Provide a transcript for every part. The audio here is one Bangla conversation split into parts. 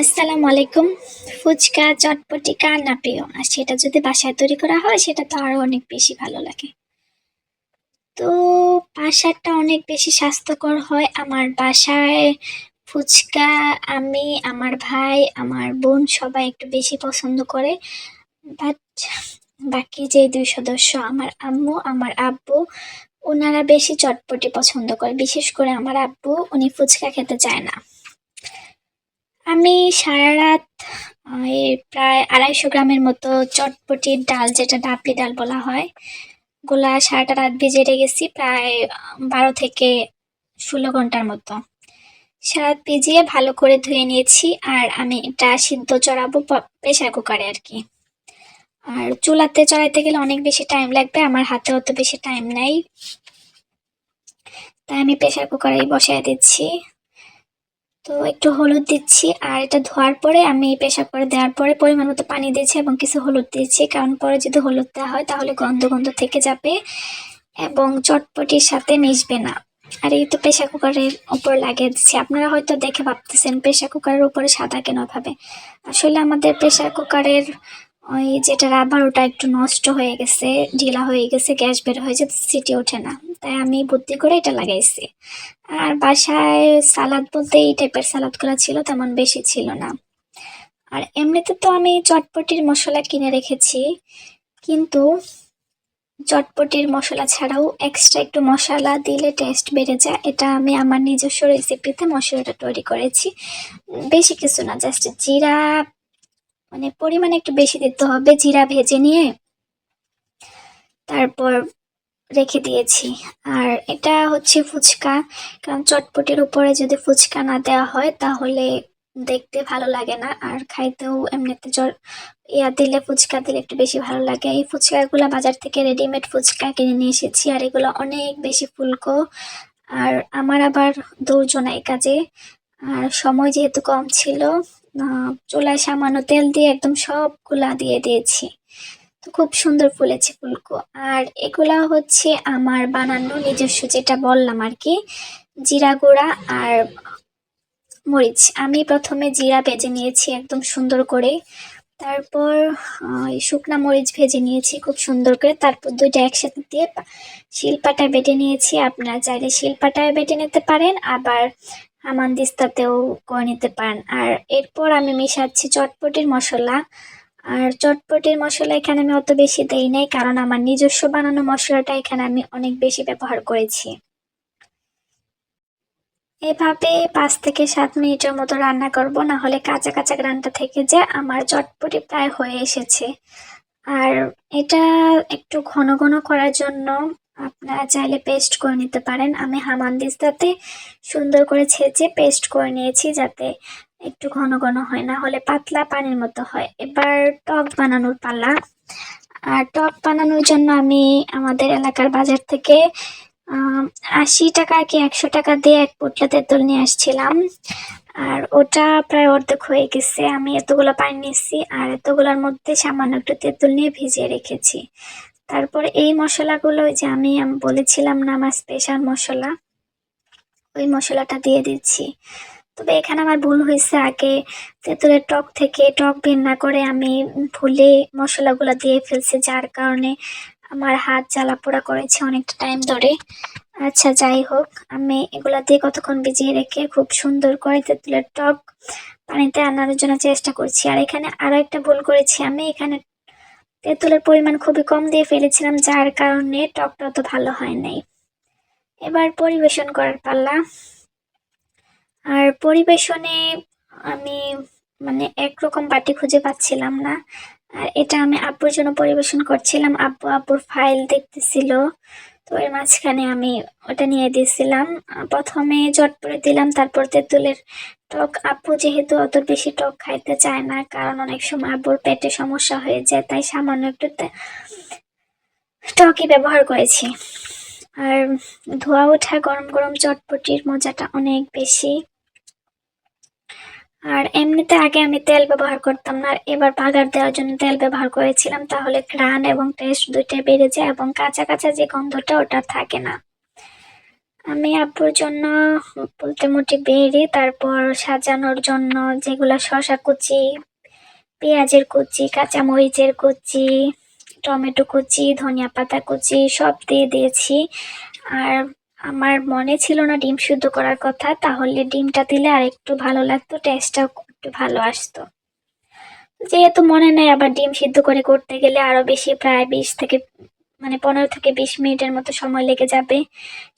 আসসালামু আলাইকুম। ফুচকা, চটপটি কার না প্রিয়? আর সেটা যদি বাসায় তৈরি করা হয় সেটা তো আরো অনেক বেশি ভালো লাগে। তো বাসারটা অনেক বেশি স্বাস্থ্যকর হয়। আমার বাসায় ফুচকা আমি, আমার ভাই, আমার বোন সবাই একটু বেশি পছন্দ করে। বাট বাকি যে ২ সদস্য আমার আম্মু, আমার আব্বু উনারা বেশি চটপটি পছন্দ করে। বিশেষ করে আমার আব্বু উনি ফুচকা খেতে চায় না। আমি সারারাত এই প্রায় ২৫০ গ্রামের মতো চটপটির ডাল যেটা ডাবলি ডাল বলা হয়, ওগুলা সারাটা রাত ভিজিয়ে রেখেছি প্রায় ১২ থেকে ১৬ ঘন্টার মতো। সারা রাত ভিজিয়ে ভালো করে ধুয়ে নিয়েছি আর আমি এটা সিদ্ধ চড়াবো প্রেসার কুকারে আর কি। আর চুলাতে চড়াইতে গেলে অনেক বেশি টাইম লাগবে, আমার হাতে অত বেশি টাইম নাই, তাই আমি প্রেসার কুকারেই বসায় দিচ্ছি। তো একটু হলুদ দিচ্ছি আর এটা ধোয়ার পরে আমি প্রেসার কুকারে দেওয়ার পরে পরিমাণ মতো পানি দিয়েছি এবং কিছু হলুদ দিয়েছি, কারণ পরে যদি হলুদ দেওয়া হয় তাহলে গন্ধ গন্ধ থেকে যাবে এবং চটপটির সাথে মিশবে না। আর এই তো প্রেসার কুকারের উপর লাগিয়ে দিচ্ছি। আপনারা হয়তো দেখে ভাবতেছেন প্রেসার কুকারের উপরে সাদা কেন ভাবে, আসলে আমাদের প্রেসার কুকারের ওই যেটা রাবার ওটা একটু নষ্ট হয়ে গেছে, ঢিলা হয়ে গেছে, গ্যাস বের হয়ে যেতে সিটি ওঠে না, তাই আমি বুদ্ধি করে এটা লাগাইছি। আর বাসায় সালাদ বলতে এই টাইপের সালাদগুলো ছিল, তেমন বেশি ছিল না। আর এমনিতে তো আমি চটপটির মশলা কিনে রেখেছি, কিন্তু চটপটির মশলা ছাড়াও এক্সট্রা একটু মশলা দিলে টেস্ট বেড়ে যায়। এটা আমি আমার নিজস্ব রেসিপিতে মশলাটা তৈরি করেছি। বেশি কিছু না, জাস্ট জিরা, মানে পরিমাণে একটু বেশি দিতে হবে। জিরা ভেজে নিয়ে তারপর রেখে দিয়েছি। আর এটা হচ্ছে ফুচকা, কারণ চটপটির উপরে যদি ফুচকা না দেওয়া হয় তাহলে দেখতে ভালো লাগে না, আর খাইতেও এমনিতে দিলে, ফুচকা দিলে একটু বেশি ভালো লাগে। এই ফুচকাগুলো বাজার থেকে রেডিমেড ফুচকা কিনে নিয়ে এসেছি, আর এগুলো অনেক বেশি ফুলকো। আর আমার আবার দৌড় এই কাজে, আর সময় যেহেতু কম ছিল, চুলায় সামান্য তেল দিয়ে একদম সবগুলা দিয়ে দিয়েছি। তো খুব সুন্দর ফুলেছে ফুলকো। আর এগুলা হচ্ছে আমার বানানো নিজস্ব, যেটা বললাম আর কি, জিরা গুঁড়া আর মরিচ। আমি প্রথমে জিরা ভেজে নিয়েছি একদম সুন্দর করে, তারপর এই শুকনা মরিচ ভেজে নিয়েছি খুব সুন্দর করে, তারপর দুইটা একসাথে দিয়ে শিলপাটায় বেটে নিয়েছি। আপনারা চাইলে শিলপাটায় বেটে নিতে পারেন, আবার হামানদিস্তাতেও করে নিতে পারেন। আর এরপর আমি মিশাচ্ছি চটপটির মশলা। আর চটপটির মশলা এখানে আমি অত বেশি দেই নাই, কারণ আমার নিজস্ব বানানো মশলাটা এখানে আমি অনেক বেশি ব্যবহার করেছি। এভাবে ৫ থেকে ৭ মিনিটের মতো রান্না করব, না হলে কাঁচা কাঁচা ঘ্রাণটা থেকে যায়। আমার চটপটি প্রায় হয়ে এসেছে। আর এটা একটু ঘন ঘন করার জন্য আপনারা চাইলে পেস্ট করে নিতে পারেন। আমি হামানদিস্তাতে সুন্দর করে ছেঁচে পেস্ট করে নিয়েছি, যাতে একটু ঘন ঘন হয়, না হলে পাতলা পানির মতো হয়। এবার টক বানানোর পালা। আর টক বানানোর জন্য আমি আমাদের এলাকার বাজার থেকে ৮০ টাকা কি ১০০ টাকা দিয়ে ১ পোটলা তেঁতুল নিয়ে আসছিলাম। আর ওটা প্রায় অর্ধেক হয়ে গেছে। আমি এতগুলো পানি নিচ্ছি আর এতগুলোর মধ্যে সামান্য একটু তেঁতুল নিয়ে ভিজিয়ে রেখেছি। তারপর এই মশলাগুলো, ওই যে আমি বলেছিলাম না আমার স্পেশাল মশলা, ওই মশলাটা দিয়ে দিচ্ছি। তবে এখানে আমার ভুল হয়েছে, আগে তেঁতুলের টক থেকে টক বের না করে আমি ভুলে মশলাগুলো দিয়ে ফেলছি, যার কারণে আমার হাত জ্বালা পোড়া করেছে অনেকটা টাইম ধরে। আচ্ছা যাই হোক, আমি এগুলা দিয়ে কতক্ষণ ভিজিয়ে রেখে খুব সুন্দর করে তেঁতুলের টক পানিতে আনার জন্য চেষ্টা করছি। আর এখানে আরো একটা ভুল করেছি, আমি এখানে তেঁতুলের পরিমাণ খুবই কম দিয়ে ফেলেছিলাম, যার কারণে টকটা অত ভালো হয় নাই। এবার পরিবেশন করার পালা। আর পরিবেশনে আমি মানে একরকম বাটি খুঁজে পাচ্ছিলাম না, আর এটা আমি আব্বুর জন্য পরিবেশন করছিলাম। আব্বু আব্বুর ফাইল দেখতেছিল, তো এর মাঝখানে আমি ওটা নিয়ে দিয়েছিলাম। প্রথমে চটপটি দিলাম, তারপর তেঁতুলের টক। আব্বু যেহেতু অত বেশি টক খাইতে চায় না, কারণ অনেক সময় আব্বুর পেটে সমস্যা হয়ে যায়, তাই সামান্য একটু টকই ব্যবহার করেছি। আর ধোয়া ওঠা গরম গরম চটপটির মজাটা অনেক বেশি। আর এমনিতে আগে আমি তেল ব্যবহার করতাম না, আর এবার বাগার দেওয়ার জন্য তেল ব্যবহার করেছিলাম, তাহলে ঘ্রাণ এবং টেস্ট দুইটাই বেড়ে যায় এবং কাঁচা কাঁচা যে গন্ধটা ওটা থাকে না। আমি আব্বুর জন্য বলতে মোটে বেরি, তারপর সাজানোর জন্য যেগুলা শসা কুচি, পেঁয়াজের কুচি, কাঁচামরিচের কুচি, টমেটো কুচি, ধনিয়া পাতা কুচি সব দিয়ে দিয়েছি। আর আমার মনে ছিল না ডিম সিদ্ধ করার কথা, তাহলে ডিমটা দিলে আর একটু ভালো লাগতো, টেস্টটাও একটু ভালো আসতো। যেহেতু মনে নেই, আবার ডিম সিদ্ধ করে করতে গেলে আরো বেশি, প্রায় 15 থেকে 20 মিনিটের মতো সময় লেগে যাবে।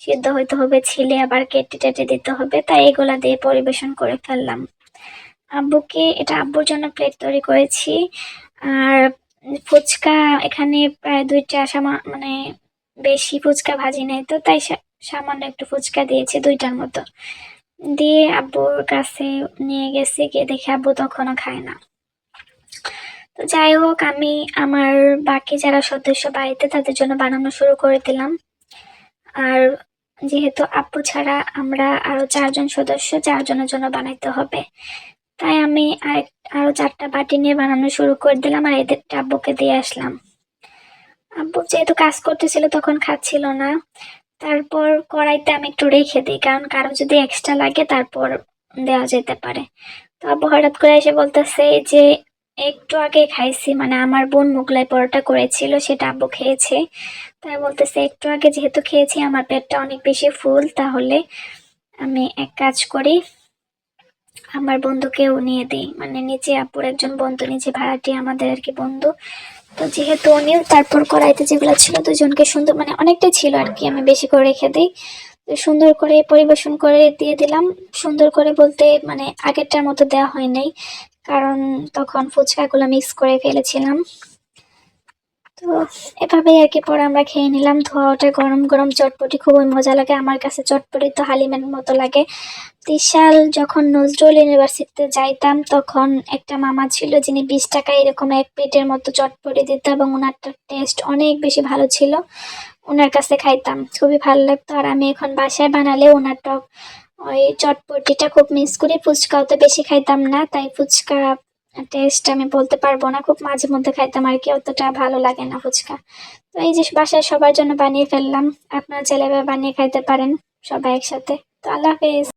সিদ্ধ হইতে হবে, ছিলে আবার কেটে টেটে দিতে হবে, তাই এগুলা দিয়ে পরিবেশন করে ফেললাম। এটা আব্বুর জন্য প্লেট তৈরি করেছি। আর ফুচকা এখানে প্রায় 2টা, মানে বেশি ফুচকা ভাজি নাই তো, তাই সামান্য একটু ফুচকা দিয়েছি, 2টার মতো দিয়ে আব্বুর কাছে নিয়ে গেছি, গিয়ে দেখে আব্বু তখনও খায় না। তো যাই হোক, আমি আমার বাকি যারা সদস্য বাড়িতে তাদের জন্য বানানো শুরু করে দিলাম। আর যেহেতু আব্বু ছাড়া আমরা আরো 4জন সদস্য, 4জনের জন্য বানাইতে হবে, তাই আমি আরো 4টা বাটি নিয়ে বানানো শুরু করে দিলাম, আর এদের আব্বুকে দিয়ে আসলাম। আব্বু যেহেতু কাজ করতেছিল তখন খাচ্ছিল না, তারপর কড়াইতে আমি একটু রেখে দিই, কারণ কারো যদি এক্সট্রা লাগে তারপর দেওয়া যেতে পারে। তো আব্বু হঠাৎ করে এসে বলতেছে যে একটু আগে খাইছি, মানে আমার বোন মোগলাই পরোটা করেছিল, সেটা আব্বু খেয়েছে। তাই বলতেছে একটু আগে যেহেতু খেয়েছি আমার পেটটা অনেক বেশি ফুল, তাহলে আমি এক কাজ করি, আমার বন্ধুকেও নিয়ে দিই, মানে নিচে আব্বুর একজন বন্ধু, নিচে ভাড়াটিয়া আমাদের আর কি বন্ধু। তো যেহেতু উনিও, তারপর কড়াইতে যেগুলো ছিল 2জনকে সুন্দর, মানে অনেকটাই ছিল আর কি, আমি বেশি করে রেখে দিই। তো সুন্দর করে পরিবেশন করে দিয়ে দিলাম। সুন্দর করে বলতে মানে আগেরটার মতো দেওয়া হয় নাই, কারণ তখন ফুচকাগুলো মিক্স করে ফেলেছিলাম। তো এভাবেই আর কি পরে আমরা খেয়ে নিলাম। ধোয়া ওঠা গরম গরম চটপটি খুবই মজা লাগে আমার কাছে, চটপটি তো হালিমের মতো লাগে। বিশাল যখন নজরুল ইউনিভার্সিটিতে যাইতাম, তখন একটা মামা ছিল যিনি 20 টাকায় এরকম এক প্লেটের মতো চটপটি দিত, এবং ওনারটা টেস্ট অনেক বেশি ভালো ছিল। ওনার কাছে খাইতাম, খুবই ভালো লাগতো। আর আমি এখন বাসায় বানালে ওনারটা ওই চটপটিটা খুব মিস করি। ফুচকা অত বেশি খাইতাম না, তাই ফুচকা টেস্ট আমি বলতে পারবো না, খুব মাঝে মধ্যে খাইতাম আর কি, অতটা ভালো লাগে না ফুচকা। তো এই যে বাসায় সবার জন্য বানিয়ে ফেললাম, আপনারা চাইলে এভাবে বানিয়ে খাইতে পারেন সবাই একসাথে। তো আল্লাহ হাফেজ।